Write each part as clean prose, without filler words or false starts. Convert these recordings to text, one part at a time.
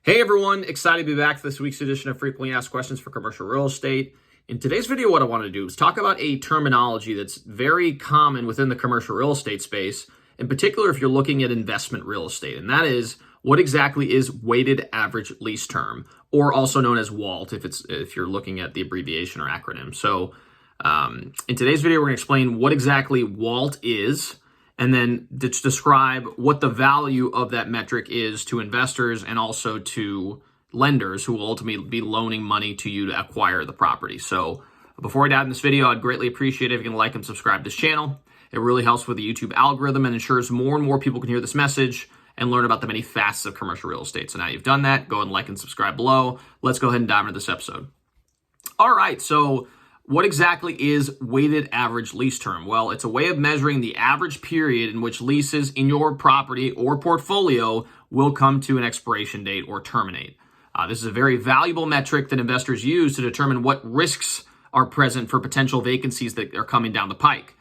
Hey everyone, excited to be back for this week's edition of Frequently Asked Questions for Commercial Real Estate. In today's video, what I want to do is talk about a terminology that's very common within the commercial real estate space, in particular if you're looking at investment real estate, and that is what exactly is weighted average lease term, or also known as WALT if you're looking at the abbreviation or acronym. So in today's video, we're going to explain what exactly WALT is, and then describe what the value of that metric is to investors and also to lenders who will ultimately be loaning money to you to acquire the property. So before I dive in this video, I'd greatly appreciate it if you can like and subscribe to this channel. It really helps with the YouTube algorithm and ensures more and more people can hear this message and learn about the many facets of commercial real estate. So now you've done that, go ahead and like and subscribe below. Let's go ahead and dive into this episode. All right, so what exactly is weighted average lease term? Well, it's a way of measuring the average period in which leases in your property or portfolio will come to an expiration date or terminate. This is a very valuable metric that investors use to determine what risks are present for potential vacancies that are coming down the pike.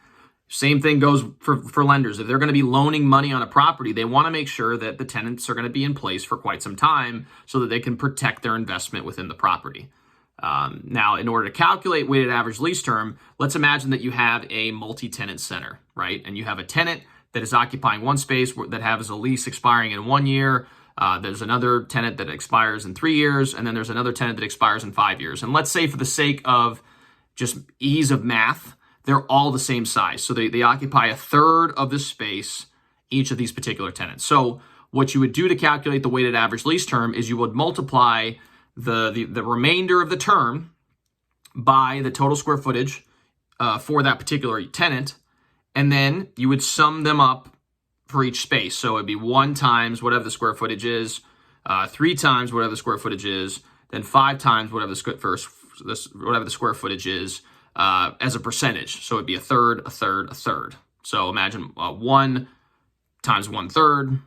Same thing goes for lenders. If they're going to be loaning money on a property, they want to make sure that the tenants are going to be in place for quite some time so that they can protect their investment within the property. Now, in order to calculate weighted average lease term, let's imagine that you have a multi-tenant center, right? And you have a tenant that is occupying one space that has a lease expiring in 1 year. There's another tenant that expires in 3 years, and then there's another tenant that expires in 5 years. And let's say for the sake of just ease of math, they're all the same size. So they occupy a third of the space, each of these particular tenants. So what you would do to calculate the weighted average lease term is you would multiply the remainder of the term by the total square footage for that particular tenant, and then you would sum them up for each space. So it'd be 1 times whatever the square footage is, 3 times whatever the square footage is, then 5 times whatever the square footage is as a percentage. So it'd be a third, a third, a third. So imagine 1 times 1/3,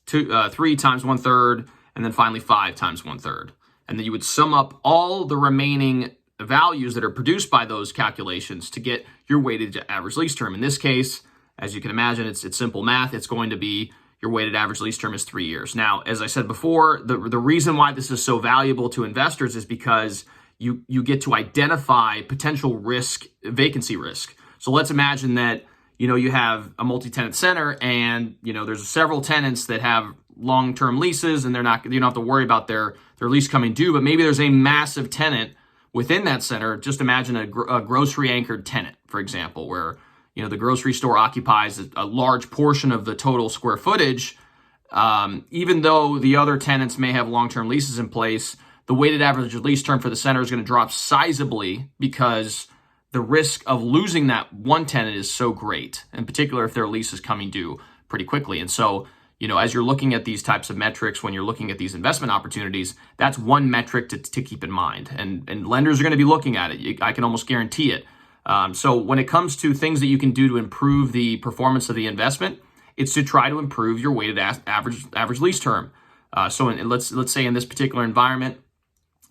3 times 1/3, and then finally 5 times 1/3. And then you would sum up all the remaining values that are produced by those calculations to get your weighted average lease term. In this case, as you can imagine, it's simple math. It's going to be your weighted average lease term is 3 years. Now, as I said before, the reason why this is so valuable to investors is because you get to identify potential risk, vacancy risk. So let's imagine that you have a multi-tenant center, and there's several tenants that have long-term leases, and you don't have to worry about their lease coming due, but maybe there's a massive tenant within that center. Just imagine a grocery anchored tenant, for example, where the grocery store occupies a large portion of the total square footage. Even though the other tenants may have long-term leases in place, the weighted average lease term for the center is going to drop sizably because the risk of losing that one tenant is so great, in particular if their lease is coming due pretty quickly. And so as you're looking at these types of metrics, when you're looking at these investment opportunities, that's one metric to keep in mind. And lenders are going to be looking at it. I can almost guarantee it. So when it comes to things that you can do to improve the performance of the investment, it's to try to improve your weighted average lease term. So let's say in this particular environment,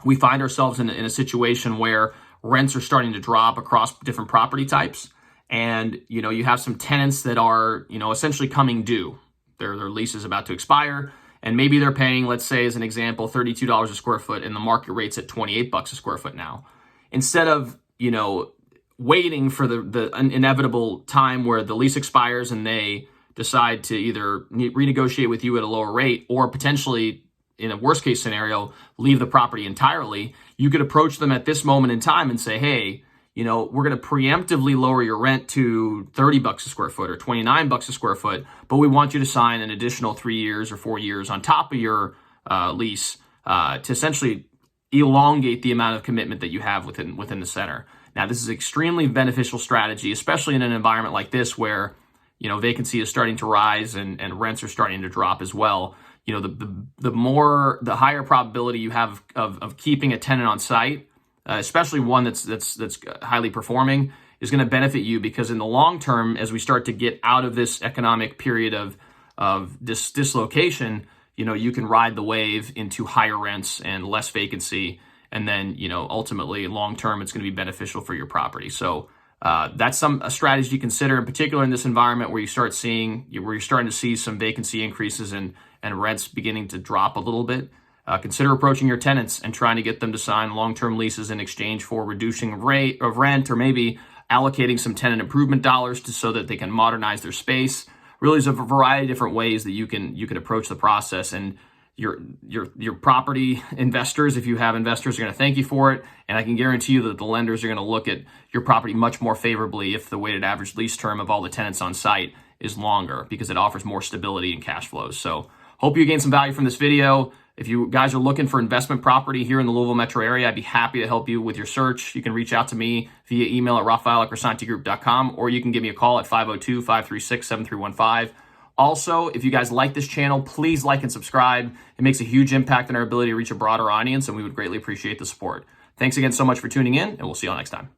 we find ourselves in a situation where rents are starting to drop across different property types. And, you have some tenants that are, essentially coming due. Their lease is about to expire, and maybe they're paying, let's say as an example, $32 a square foot, and the market rate's at $28 a square foot now. Instead of, waiting for the inevitable time where the lease expires and they decide to either renegotiate with you at a lower rate or potentially, in a worst case scenario, leave the property entirely, you could approach them at this moment in time and say, hey, we're going to preemptively lower your rent to $30 a square foot or $29 a square foot, but we want you to sign an additional 3 years or 4 years on top of your lease to essentially elongate the amount of commitment that you have within the center. Now, this is an extremely beneficial strategy, especially in an environment like this where vacancy is starting to rise and rents are starting to drop as well. The higher probability you have of keeping a tenant on site, especially one that's highly performing, is going to benefit you, because in the long term, as we start to get out of this economic period of this dislocation, you can ride the wave into higher rents and less vacancy, and then ultimately long term it's going to be beneficial for your property. So that's a strategy to consider, in particular in this environment where you're starting to see some vacancy increases and rents beginning to drop a little bit. Consider approaching your tenants and trying to get them to sign long-term leases in exchange for reducing rate of rent, or maybe allocating some tenant improvement dollars so that they can modernize their space. Really, there's a variety of different ways that you can approach the process, and your property investors, if you have investors, are going to thank you for it. And I can guarantee you that the lenders are going to look at your property much more favorably if the weighted average lease term of all the tenants on site is longer, because it offers more stability and cash flows. So hope you gain some value from this video. If you guys are looking for investment property here in the Louisville metro area, I'd be happy to help you with your search. You can reach out to me via email at raphael@crescentigroup.com, or you can give me a call at 502-536-7315. Also, if you guys like this channel, please like and subscribe. It makes a huge impact on our ability to reach a broader audience, and we would greatly appreciate the support. Thanks again so much for tuning in, and we'll see you all next time.